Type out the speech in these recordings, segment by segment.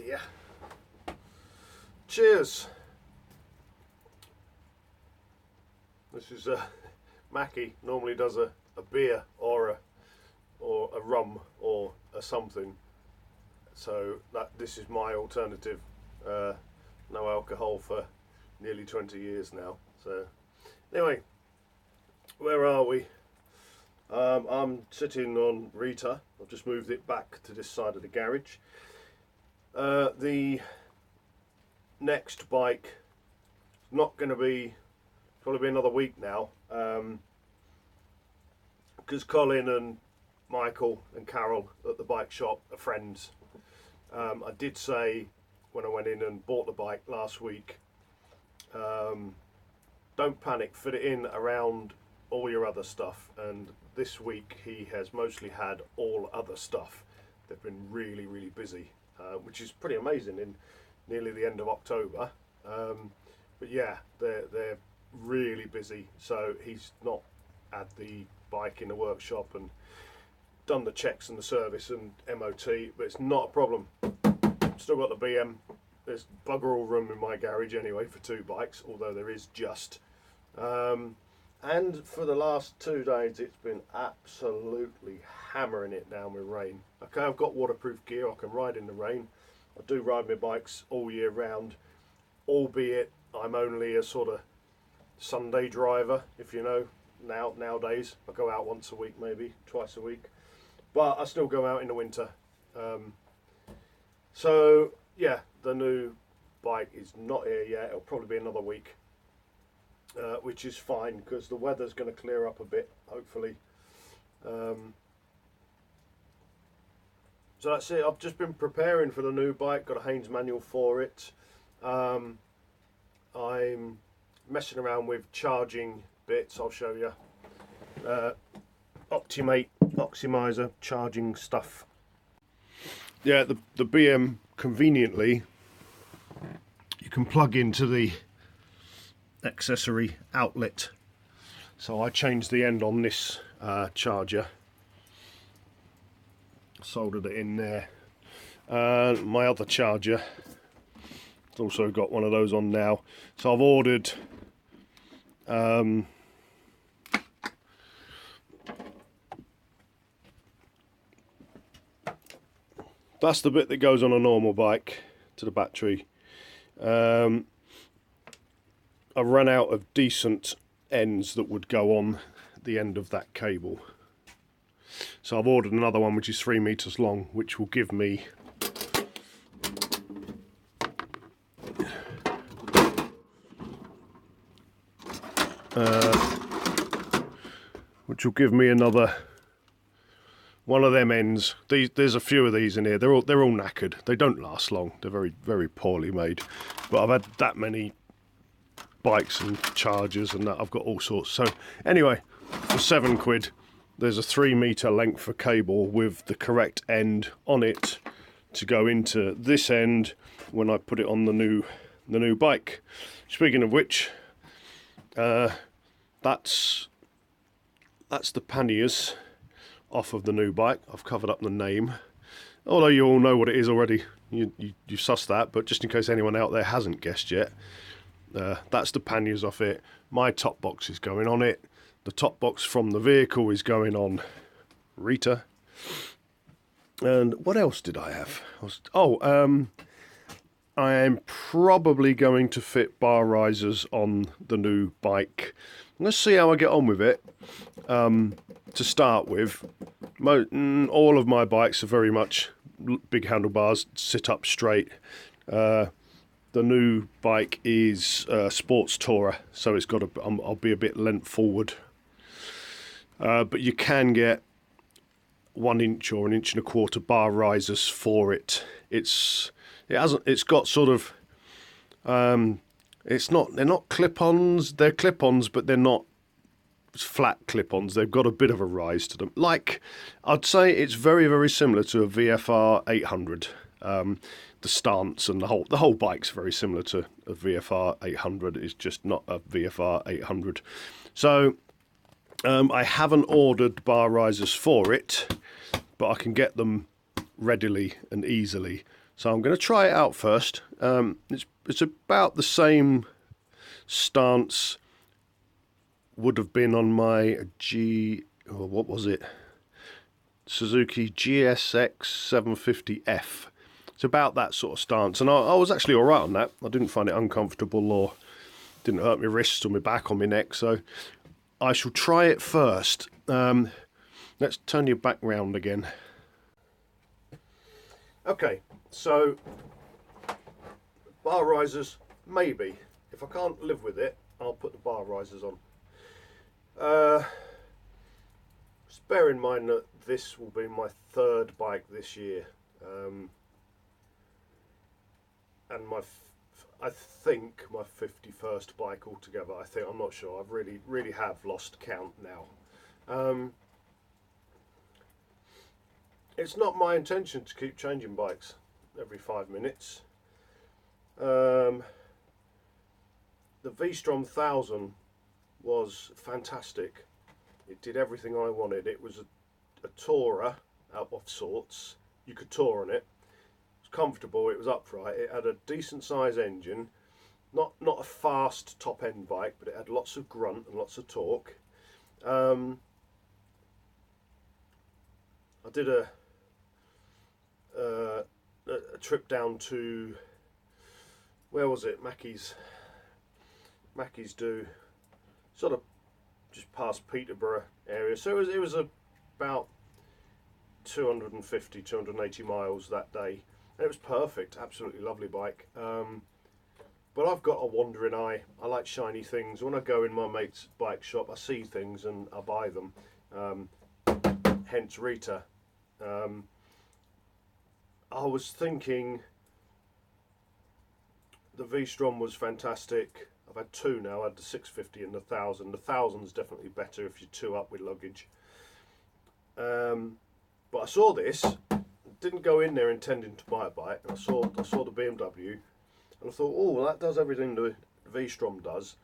dear. Cheers. This is Mackie normally does a beer or a rum or a something, so this is my alternative. No alcohol for nearly 20 years now. So anyway, where are we? I'm sitting on Rita. I've just moved it back to this side of the garage. The next bike is not going to be, probably another week now, because Colin and Michael and Carol at the bike shop are friends. I did say when I went in and bought the bike last week, don't panic, fit it in around all your other stuff, and this week he has mostly had all other stuff. They've been really busy, which is pretty amazing in nearly the end of October, but yeah, they're really busy, so he's not had the bike in the workshop and done the checks and the service and MOT, but it's not a problem. Still got the BM. There's bugger all room in my garage anyway for two bikes, although there is just. And for the last 2 days it's been absolutely hammering it down with rain. Okay, I've got waterproof gear, I can ride in the rain. I do ride my bikes all year round, albeit I'm only a sort of Sunday driver, if you know. Nowadays I go out once a week, maybe twice a week, but I still go out in the winter. So yeah, the new bike is not here yet. It'll probably be another week, which is fine because the weather's going to clear up a bit, hopefully. So that's it. I've just been preparing for the new bike, got a Haynes manual for it. I'm messing around with charging bits, I'll show you. Optimizer charging stuff. Yeah, the BM, conveniently, you can plug into the accessory outlet. So I changed the end on this charger, soldered it in there. My other charger, it's also got one of those on now. So I've ordered that's the bit that goes on a normal bike to the battery. I've run out of decent ends that would go on the end of that cable. So I've ordered another one which is 3 meters long, which will give me another one of them ends. There's a few of these in here. They're all knackered. They don't last long. They're very poorly made. But I've had that many bikes and chargers and that. I've got all sorts. So anyway, for £7, there's a 3 meter length of cable with the correct end on it to go into this end when I put it on the new bike. Speaking of which, that's the panniers off of the new bike. I've covered up the name, although you all know what it is already. You sussed that, but just in case anyone out there hasn't guessed yet, that's the panniers off it. My top box is going on it. The top box from the vehicle is going on Rita. And what else did I have? I am probably going to fit bar risers on the new bike. Let's see how I get on with it. To start with, all of my bikes are very much big handlebars, sit up straight. The new bike is a sports tourer, so it's got I'll be a bit length forward. But you can get 1 inch or 1.25 inch bar risers for it. It's got sort of they're not clip-ons. They're clip-ons, but they're not flat clip-ons. They've got a bit of a rise to them. Like, I'd say it's very similar to a VFR 800. The stance and the whole bike's very similar to a VFR 800. It's just not a VFR 800. So I haven't ordered bar risers for it, but I can get them readily and easily. So I'm going to try it out first. It's about the same stance would have been on my what was it? Suzuki GSX 750F. It's about that sort of stance, and I was actually all right on that. I didn't find it uncomfortable or didn't hurt my wrists or my back or my neck. So I shall try it first. Let's turn you back round again. Okay, so bar risers, maybe. If I can't live with it, I'll put the bar risers on. Just bear in mind that this will be my third bike this year, and I think my 51st bike altogether. I'm not sure. I've really have lost count now. It's not my intention to keep changing bikes every 5 minutes. The V-Strom 1000 was fantastic. It did everything I wanted. It was a tourer out of sorts. You could tour on it. It was comfortable. It was upright. It had a decent size engine. Not a fast top end bike, but it had lots of grunt and lots of torque. I did a trip down to, where was it? Mackie's do, sort of just past Peterborough area. So it was about 250, 280 miles that day. And it was perfect, absolutely lovely bike. But I've got a wandering eye. I like shiny things. When I go in my mate's bike shop, I see things and I buy them. Hence Rita. I was thinking the V-Strom was fantastic. I've had two now. I had the 650 and the 1000. The 1000's definitely better if you're two up with luggage. But I saw this, didn't go in there intending to buy a bike, and I saw the BMW, and I thought, oh, well, that does everything the V-Strom does,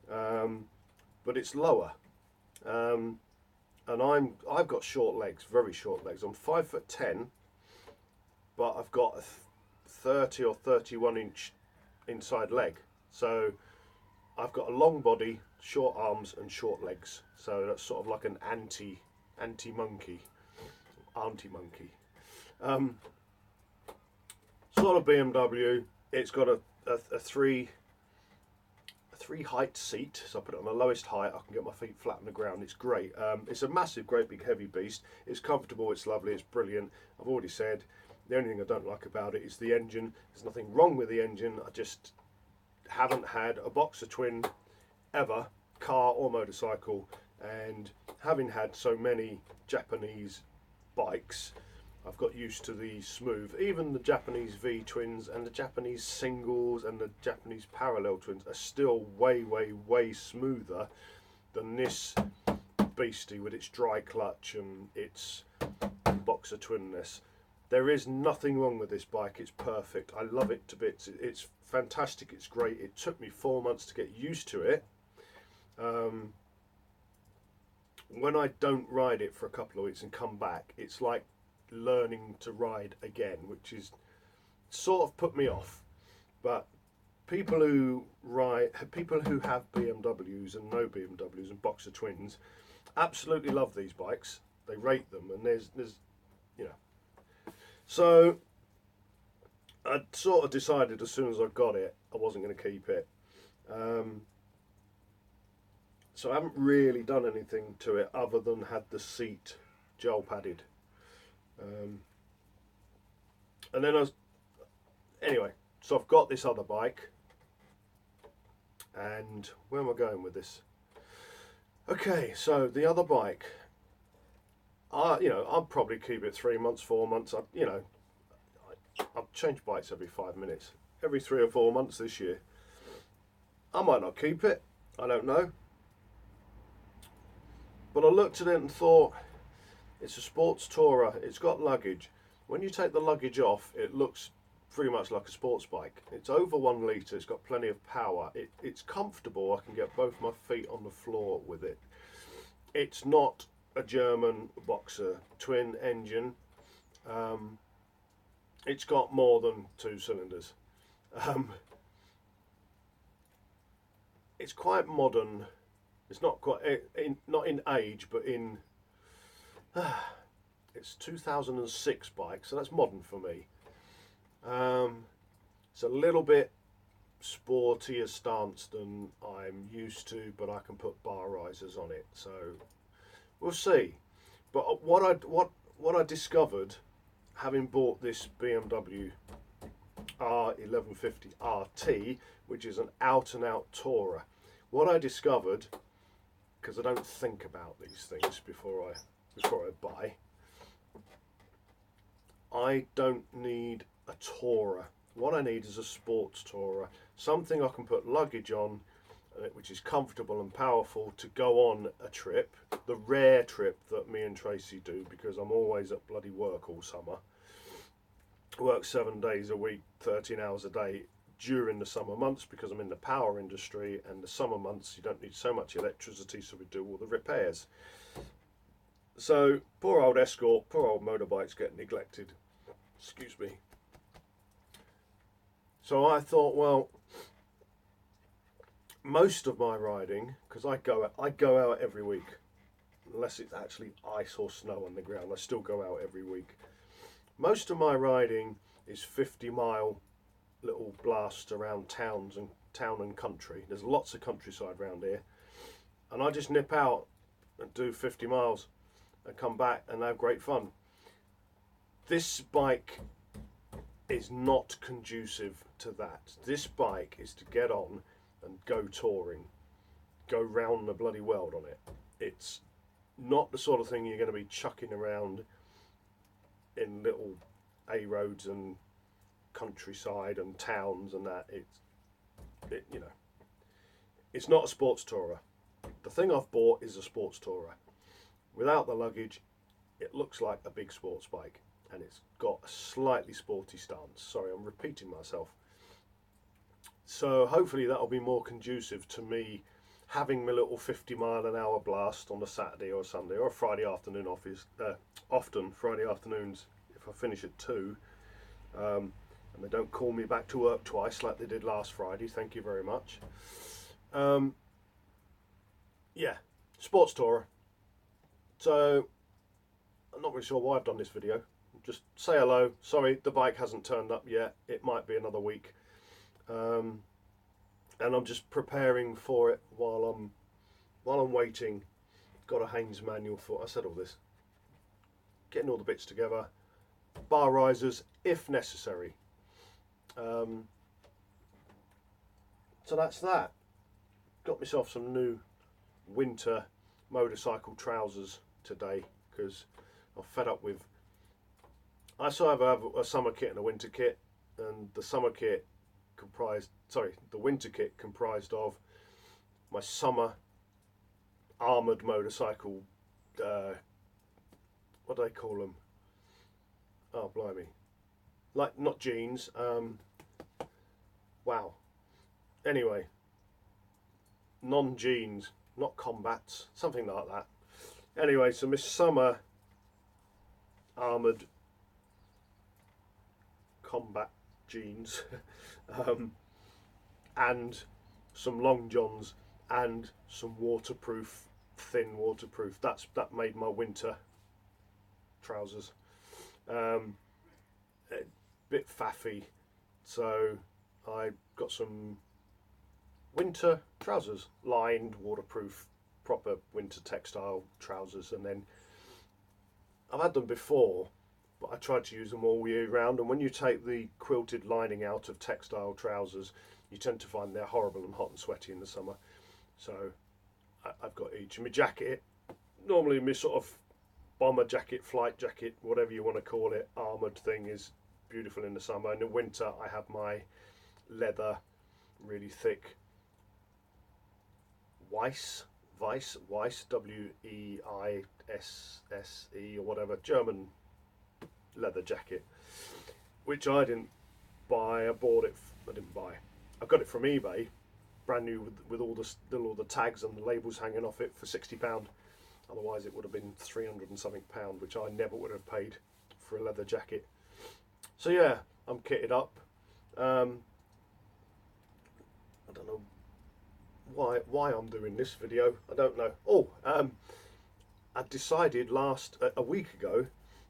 but it's lower. And I've got short legs, very short legs. I'm 5'10", but I've got a 30 or 31 inch inside leg. So I've got a long body, short arms and short legs. So that's sort of like an anti-monkey. Sort of BMW. It's got a three height seat, so I put it on the lowest height. I can get my feet flat on the ground. It's great. It's a massive, great big heavy beast. It's comfortable, it's lovely, it's brilliant. I've already said the only thing I don't like about it is the engine. There's nothing wrong with the engine. I just haven't had a boxer twin ever, car or motorcycle, and having had so many Japanese bikes, I've got used to the smooth. Even the Japanese V twins and the Japanese singles and the Japanese parallel twins are still way, way, way smoother than this beastie with its dry clutch and its boxer twinness. There is nothing wrong with this bike. It's perfect. I love it to bits. It's fantastic. It's great. It took me 4 months to get used to it. When I don't ride it for a couple of weeks and come back, it's like learning to ride again, which is sort of put me off. But people who have BMWs and no BMWs and boxer twins absolutely love these bikes. They rate them, and there's you know. So I sort of decided as soon as I got it, I wasn't going to keep it. So I haven't really done anything to it other than had the seat gel padded. And then anyway, so I've got this other bike, and where am I going with this? Okay, so the other bike, I'll probably keep it 3 months, 4 months. I'll change bikes every 5 minutes, every 3 or 4 months this year. I might not keep it, I don't know. But I looked at it and thought, it's a sports tourer, it's got luggage. When you take the luggage off, it looks pretty much like a sports bike. It's over 1 litre, it's got plenty of power. It's comfortable, I can get both my feet on the floor with it. It's not a German boxer twin engine. It's got more than 2 cylinders. Um, it's quite modern. It's not quite not in age, but in it's 2006 bike, so that's modern for me. It's a little bit sportier stance than I'm used to, but I can put bar risers on it, so we'll see. But what I discovered, having bought this BMW R1150 RT, which is an out and out tourer, what I discovered, because I don't think about these things before I buy, I don't need a tourer. What I need is a sports tourer, something I can put luggage on, which is comfortable and powerful to go on a trip, the rare trip that me and Tracy do, because I'm always at bloody work all summer. I work 7 days a week, 13 hours a day during the summer months, because I'm in the power industry, and the summer months you don't need so much electricity, so we do all the repairs. So poor old Escort, poor old motorbikes get neglected. Excuse me. So I thought, well, most of my riding, because I go out every week, unless it's actually ice or snow on the ground, I still go out every week. Most of my riding is 50-mile little blasts around town and country. There's lots of countryside around here, and I just nip out and do 50 miles and come back and have great fun. This bike is not conducive to that. This bike is to get on and go touring, go round the bloody world on it. It's not the sort of thing you're going to be chucking around in little A roads and countryside and towns and that. It's not a sports tourer. The thing I've bought is a sports tourer. Without the luggage, it looks like a big sports bike, and it's got a slightly sporty stance. Sorry, I'm repeating myself. So hopefully that'll be more conducive to me having my little 50-mile-an-hour blast on a Saturday or a Sunday or a Friday afternoon often Friday afternoons if I finish at 2, and they don't call me back to work twice like they did last Friday. Thank you very much. Yeah, sports tourer. So I'm not really sure why I've done this video. Just say hello. Sorry, the bike hasn't turned up yet. It might be another week. And I'm just preparing for it while I'm waiting. Got a Haynes manual for. I said all this. Getting all the bits together. Bar risers if necessary. So that's that. Got myself some new winter motorcycle trousers today because I'm fed up with. I sort of have a summer kit and a winter kit, and the winter kit comprised of my summer armoured motorcycle, what do they call them? Oh blimey, like not jeans, wow, anyway, non-jeans, not combats, something like that. Anyway, so my summer armoured combat jeans and some long johns and some thin waterproof. That made my winter trousers. A bit faffy, so I got some winter trousers, lined, waterproof, proper winter textile trousers, and then I've had them before, but I tried to use them all year round, and when you take the quilted lining out of textile trousers, you tend to find they're horrible and hot and sweaty in the summer. So I've got each. And my jacket, normally my sort of bomber jacket, flight jacket, whatever you want to call it, armoured thing is beautiful in the summer. In the winter I have my leather, really thick Weiss, Weisse, or whatever, German leather jacket, which I didn't buy. I got it from eBay, brand new with all the tags and the labels hanging off it for £60. Otherwise it would have been 300 and something pound, which I never would have paid for a leather jacket. So yeah, I'm kitted up. I don't know why I'm doing this video. I don't know. Oh, I decided a week ago.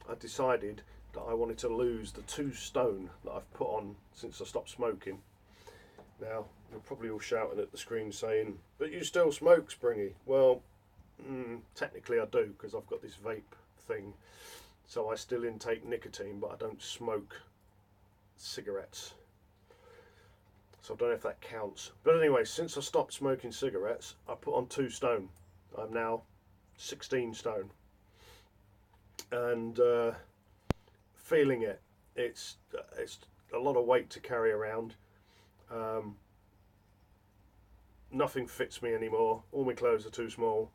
I decided that I wanted to lose the 2 stone that I've put on since I stopped smoking. Now you're probably all shouting at the screen saying, "But you still smoke, Springy." Well, technically I do, because I've got this vape thing, so I still intake nicotine, but I don't smoke cigarettes. So I don't know if that counts. But anyway, since I stopped smoking cigarettes, I put on 2 stone. I'm now 16 stone. And feeling it. It's a lot of weight to carry around. Nothing fits me anymore. All my clothes are too small.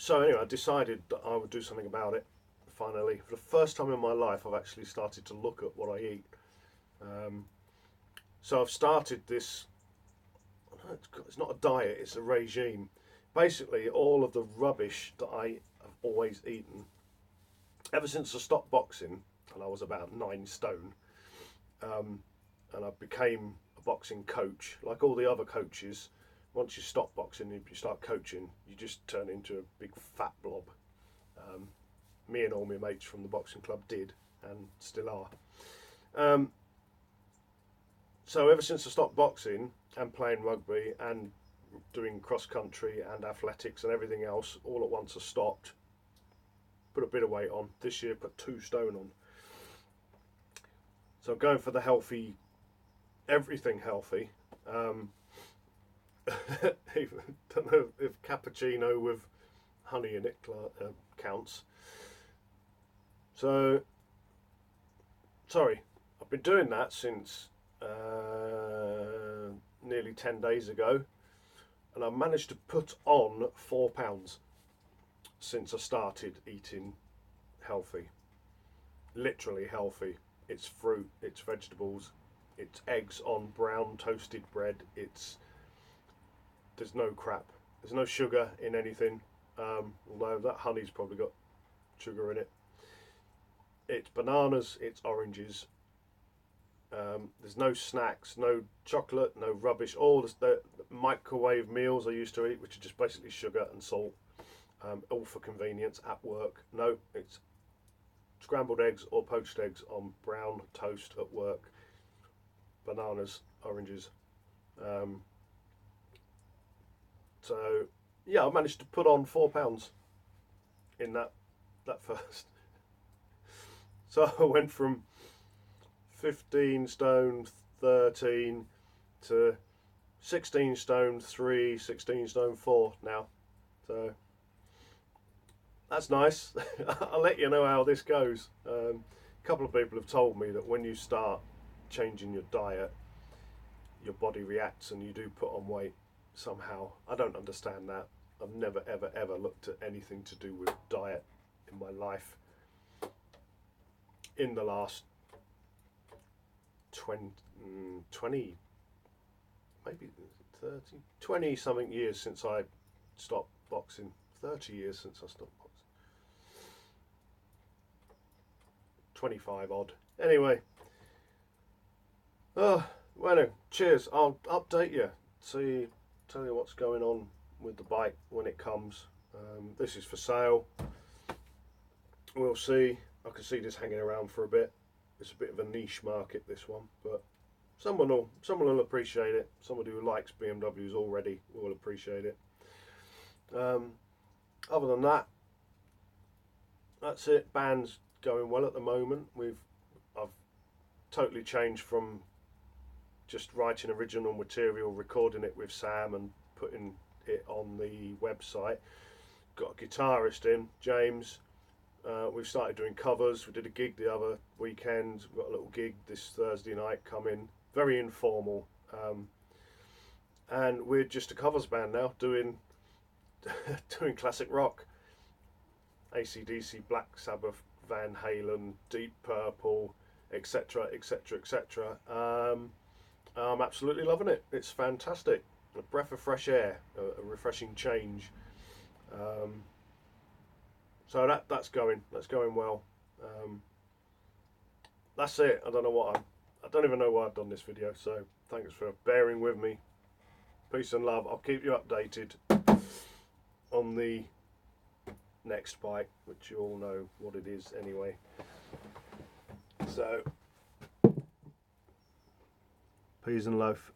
So anyway, I decided that I would do something about it. Finally, for the first time in my life, I've actually started to look at what I eat. So I've started this, it's not a diet, it's a regime. Basically, all of the rubbish that I have always eaten, ever since I stopped boxing, and I was about 9 stone, and I became a boxing coach, like all the other coaches. Once you stop boxing and you start coaching, you just turn into a big fat blob. Me and all my mates from the boxing club did, and still are. So ever since I stopped boxing and playing rugby and doing cross country and athletics and everything else, all at once I stopped. Put a bit of weight on. This year put 2 stone on. So I'm going for the healthy, everything healthy. Don't know if cappuccino with honey in it counts. So, sorry, I've been doing that since nearly 10 days ago, and I've managed to put on 4 pounds since I started eating healthy. Literally healthy. It's fruit, it's vegetables, it's eggs on brown toasted bread. There's no crap. There's no sugar in anything, although that honey's probably got sugar in it. It's bananas, it's oranges. There's no snacks, no chocolate, no rubbish. All the microwave meals I used to eat, which are just basically sugar and salt, all for convenience at work. No, it's scrambled eggs or poached eggs on brown toast at work. Bananas, oranges. So yeah, I managed to put on 4 pounds in that first. So I went from 15 stone 13 to 16 stone 3, 16 stone 4 now. So that's nice. I'll let you know how this goes. A couple of people have told me that when you start changing your diet, your body reacts and you do put on weight somehow. I don't understand that. I've never ever looked at anything to do with diet in my life. In the last 20 maybe 30, 20 something years since I stopped boxing. 30 years since I stopped boxing. 25 odd. Anyway. Well, no, cheers. I'll update you. Tell you what's going on with the bike when it comes. This is for sale. We'll see. I can see this hanging around for a bit. It's a bit of a niche market, this one, but someone will appreciate it. Somebody who likes BMWs already will appreciate it. Other than that, that's it. Band's going well at the moment. I've totally changed from just writing original material, recording it with Sam and putting it on the website. Got a guitarist in, James. We've started doing covers. We did a gig the other weekend. We've got a little gig this Thursday night coming. Very informal. And we're just a covers band now, doing classic rock. AC/DC, Black Sabbath, Van Halen, Deep Purple, etc, etc, etc. I'm absolutely loving it. It's fantastic. A breath of fresh air, a refreshing change. So that's going well. that's it. I don't know what I don't even know why I've done this video. So thanks for bearing with me. Peace and love. I'll keep you updated on the next bite, which you all know what it is anyway. So peace and love.